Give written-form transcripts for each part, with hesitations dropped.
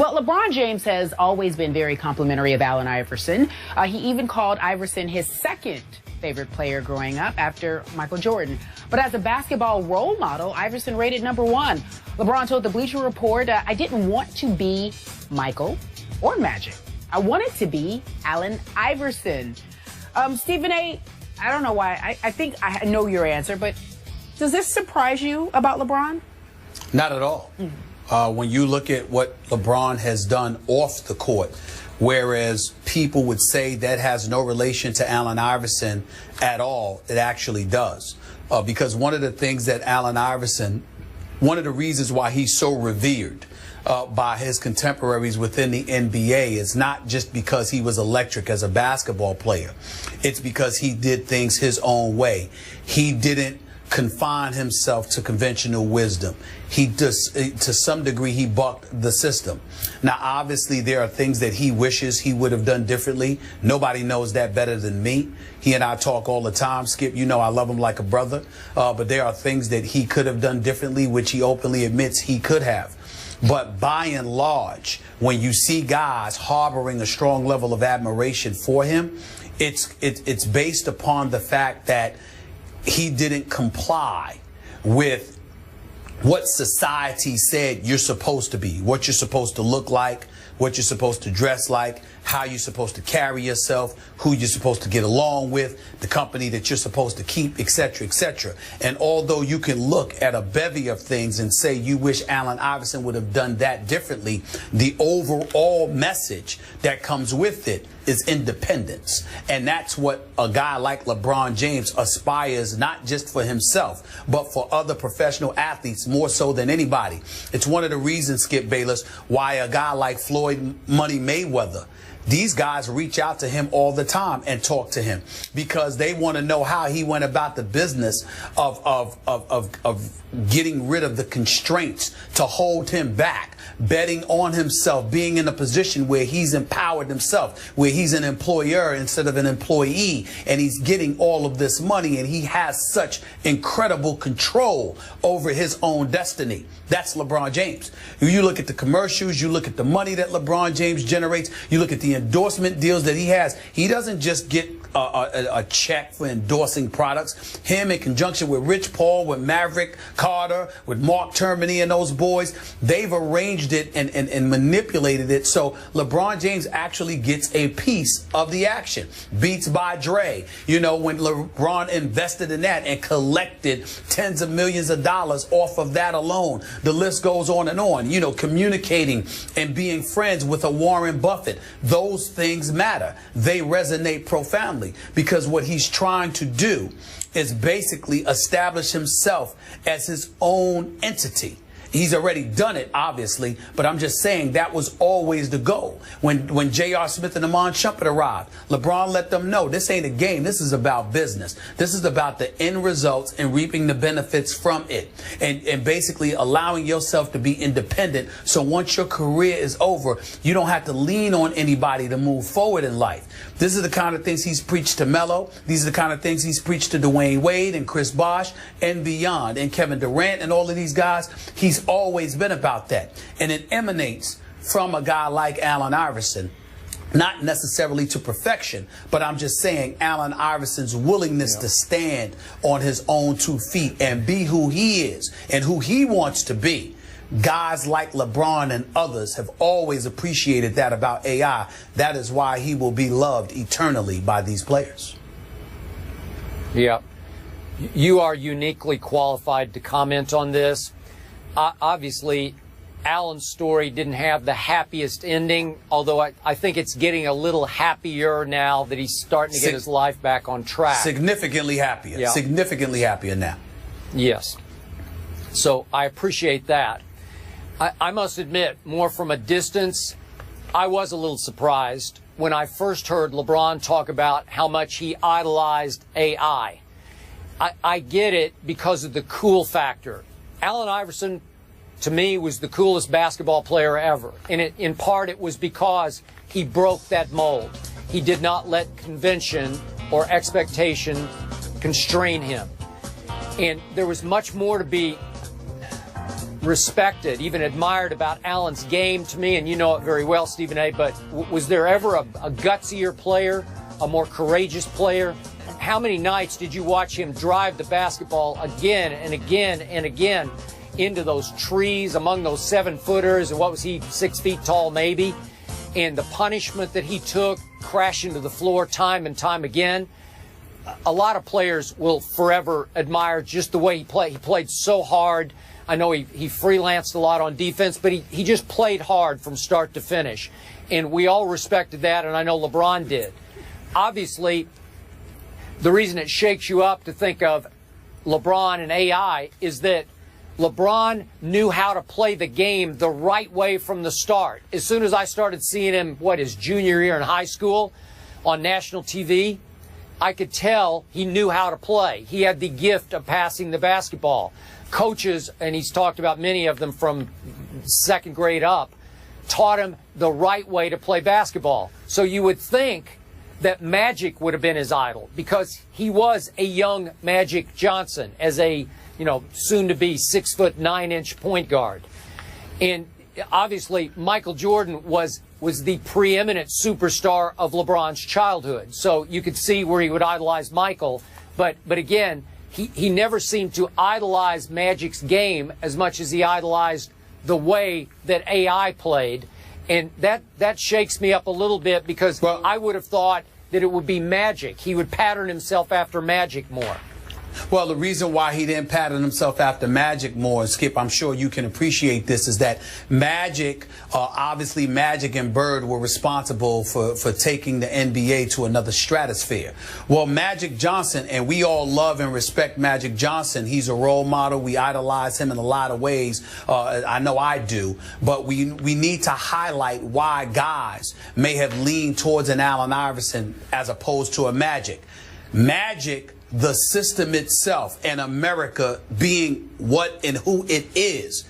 Well, LeBron James has always been very complimentary of Allen Iverson. He even called Iverson his second favorite player growing up after Michael Jordan. But as a basketball role model, Iverson rated #1. LeBron told the Bleacher Report, I didn't want to be Michael or Magic. I wanted to be Allen Iverson. Stephen A., I don't know why. I think I know your answer, but does this surprise you about LeBron? Not at all. When you look at what LeBron has done off the court, whereas people would say that has no relation to Allen Iverson at all, it actually does. Because one of the things that Allen Iverson, one of the reasons why he's so revered by his contemporaries within the NBA is not just because he was electric as a basketball player. It's because he did things his own way. He didn't confine himself to conventional wisdom. He does, to some degree, he bucked the system. Now, obviously, there are things that he wishes he would have done differently. Nobody knows that better than me. He and I talk all the time. Skip, you know I love him like a brother. But there are things that he could have done differently, which he openly admits he could have. But by and large, when you see guys harboring a strong level of admiration for him, it's based upon the fact that he didn't comply with what society said you're supposed to be, what you're supposed to look like, what you're supposed to dress like, how you're supposed to carry yourself, who you're supposed to get along with, the company that you're supposed to keep, etc., etc. And although you can look at a bevy of things and say you wish Allen Iverson would have done that differently, the overall message that comes with it is independence. And that's what a guy like LeBron James aspires, not just for himself, but for other professional athletes more so than anybody. It's one of the reasons, Skip Bayless, why a guy like Floyd Money Mayweather, these guys reach out to him all the time and talk to him because they want to know how he went about the business of getting rid of the constraints to hold him back, betting on himself, being in a position where he's empowered himself, where he's an employer instead of an employee, and he's getting all of this money, and he has such incredible control over his own destiny. That's LeBron James. You look at the commercials, you look at the money that LeBron James generates, you look at the endorsement deals that he has. He doesn't just get a check for endorsing products. Him in conjunction with Rich Paul, with Maverick Carter, with Mark Termini and those boys, they've arranged it and manipulated it so LeBron James actually gets a piece of the action. Beats by Dre. You know, when LeBron invested in that and collected tens of millions of dollars off of that alone, the list goes on and on. You know, communicating and being friends with a Warren Buffett. Those things matter. They resonate profoundly because what he's trying to do is basically establish himself as his own entity. He's already done it, obviously, but I'm just saying that was always the goal. When J.R. Smith and Amon Shumpert arrived, LeBron let them know this ain't a game. This is about business. This is about the end results and reaping the benefits from it, and basically allowing yourself to be independent. So once your career is over, you don't have to lean on anybody to move forward in life. This is the kind of things he's preached to Melo. These are the kind of things he's preached to Dwayne Wade and Chris Bosh and beyond, and Kevin Durant and all of these guys. He's always been about that. And it emanates from a guy like Allen Iverson. Not necessarily to perfection, but I'm just saying Allen Iverson's willingness to stand on his own 2 feet and be who he is and who he wants to be. Guys like LeBron and others have always appreciated that about AI. That is why he will be loved eternally by these players. Yeah. You are uniquely qualified to comment on this. Obviously, Allen's story didn't have the happiest ending, although I think it's getting a little happier now that he's starting to get his life back on track. Significantly happier. Yeah. Significantly happier now. Yes. So I appreciate that. I must admit, more from a distance, I was a little surprised when I first heard LeBron talk about how much he idolized AI. I get it because of the cool factor. Allen Iverson, to me, was the coolest basketball player ever. And in part, it was because he broke that mold. He did not let convention or expectation constrain him. And there was much more to be respected, even admired about Allen's game to me, and you know it very well, Stephen A., but was there ever a gutsier player, a more courageous player? How many nights did you watch him drive the basketball again and again and again into those trees, among those 7-footers, and what was he, 6 feet tall maybe? And the punishment that he took, crashing to the floor time and time again. A lot of players will forever admire just the way he played. He played so hard. I know he freelanced a lot on defense, but he just played hard from start to finish. And we all respected that, and I know LeBron did. Obviously, the reason it shakes you up to think of LeBron and AI is that LeBron knew how to play the game the right way from the start. As soon as I started seeing him, his junior year in high school on national TV, I could tell he knew how to play. He had the gift of passing the basketball. Coaches, and he's talked about many of them from second grade up, taught him the right way to play basketball. So you would think that Magic would have been his idol, because he was a young Magic Johnson as a, soon-to-be 6'9" point guard. And obviously, Michael Jordan was the preeminent superstar of LeBron's childhood. So you could see where he would idolize Michael. But again, he never seemed to idolize Magic's game as much as he idolized the way that AI played. And that shakes me up a little bit, because I would have thought that it would be Magic. He would pattern himself after Magic more. Well, the reason why he didn't pattern himself after Magic more, Skip, I'm sure you can appreciate this, is that Magic, obviously Magic and Bird were responsible for taking the NBA to another stratosphere. Well, Magic Johnson, and we all love and respect Magic Johnson. He's a role model. We idolize him in a lot of ways. I know I do. But we need to highlight why guys may have leaned towards an Allen Iverson as opposed to a Magic. Magic, the system itself, and America being what and who it is,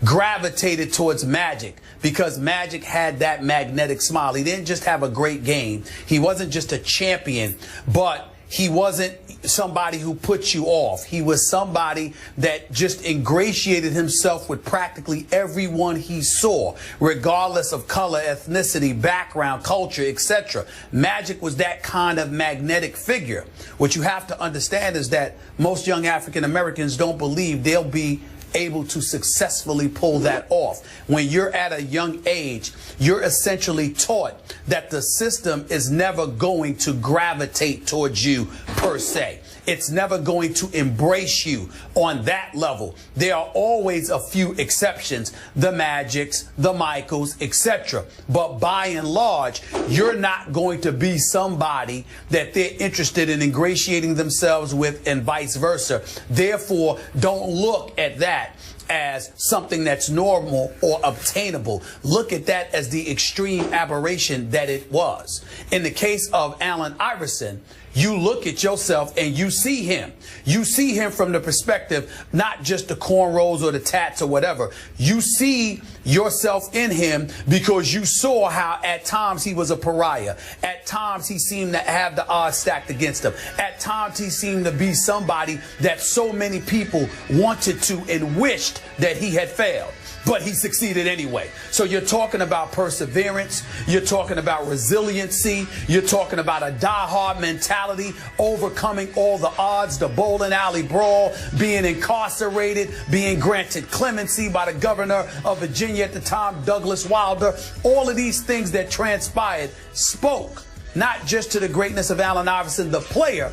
gravitated towards Magic because Magic had that magnetic smile. He didn't just have a great game. He wasn't just a champion, but he wasn't somebody who put you off. He was somebody that just ingratiated himself with practically everyone he saw, regardless of color, ethnicity, background, culture, etc. Magic was that kind of magnetic figure. What you have to understand is that most young African Americans don't believe they'll be able to successfully pull that off. When you're at a young age, you're essentially taught that the system is never going to gravitate towards you per se. It's never going to embrace you on that level. There are always a few exceptions, the Magics, the Michaels, etc. But by and large, you're not going to be somebody that they're interested in ingratiating themselves with, and vice versa. Therefore, don't look at that as something that's normal or obtainable. Look at that as the extreme aberration that it was. In the case of Allen Iverson, you look at yourself and you see him. You see him from the perspective, not just the cornrows or the tats or whatever. You see yourself in him because you saw how at times he was a pariah. At times he seemed to have the odds stacked against him. At times he seemed to be somebody that so many people wanted to and wished that he had failed. But he succeeded anyway. So you're talking about perseverance. You're talking about resiliency. You're talking about a die-hard mentality, overcoming all the odds, the bowling alley brawl, being incarcerated, being granted clemency by the governor of Virginia at the time, Douglas Wilder. All of these things that transpired spoke not just to the greatness of Allen Iverson, the player,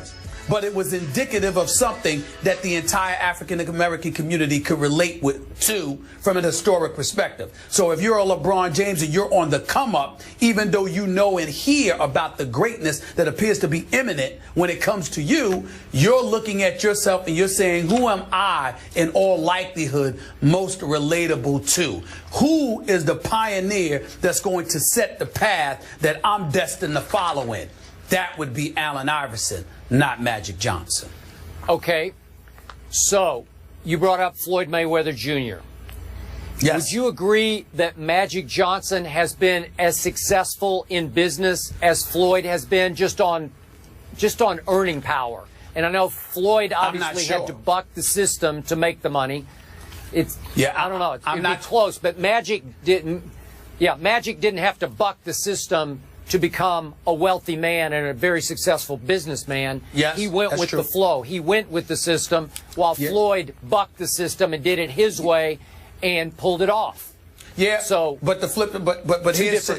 but it was indicative of something that the entire African American community could relate to from an historic perspective. So if you're a LeBron James and you're on the come up, even though you know and hear about the greatness that appears to be imminent when it comes to you, you're looking at yourself and you're saying, who am I in all likelihood most relatable to? Who is the pioneer that's going to set the path that I'm destined to follow in? That would be Allen Iverson, not Magic Johnson. Okay, so you brought up Floyd Mayweather Jr. Yes. Would you agree that Magic Johnson has been as successful in business as Floyd has been, just on earning power? And I know Floyd obviously had to buck the system to make the money. I don't know. It'd be close, but Magic didn't. Yeah, Magic didn't have to buck the system to become a wealthy man and a very successful businessman. Yes, he went with the flow. He went with the system, while Floyd bucked the system and did it his way and pulled it off. Yeah. So, but the flip, but here's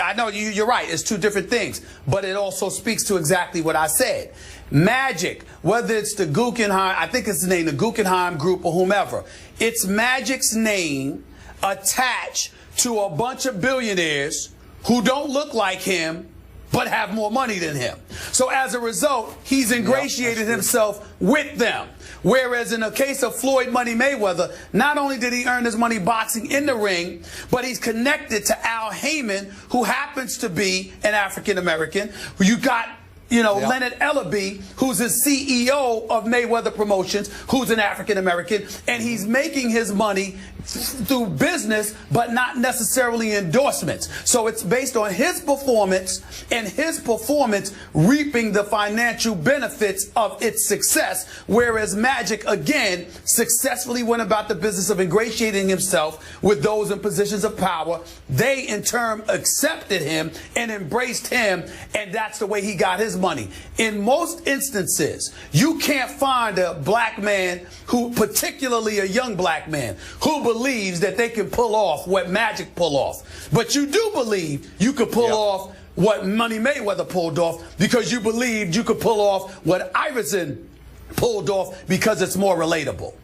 I know you're right. It's two different things, but it also speaks to exactly what I said. Magic, whether it's the Guggenheim, I think it's the name, the Guggenheim Group or whomever, it's Magic's name attached to a bunch of billionaires who don't look like him but have more money than him. So as a result, he's ingratiated himself with them. Whereas in the case of Floyd Money Mayweather, not only did he earn his money boxing in the ring, but he's connected to Al Heyman, who happens to be an African American. You got, Leonard Ellaby, who's the CEO of Mayweather Promotions, who's an African American, and he's making his money through business, but not necessarily endorsements. So it's based on his performance and his performance reaping the financial benefits of its success, whereas Magic, again, successfully went about the business of ingratiating himself with those in positions of power. They, in turn, accepted him and embraced him, and that's the way he got his money. In most instances, you can't find a black man who, particularly a young black man, who believes that they can pull off what Magic pull off. But you do believe you could pull off what Money Mayweather pulled off, because you believed you could pull off what Iverson pulled off, because it's more relatable.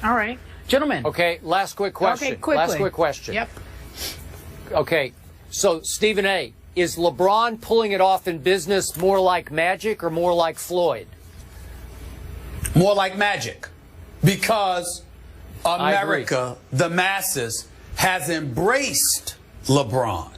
All right. Gentlemen. Okay, last quick question. Okay, quickly. Last quick question. Yep. Okay, so Stephen A., is LeBron pulling it off in business more like Magic or more like Floyd? More like Magic, because America, the masses, has embraced LeBron.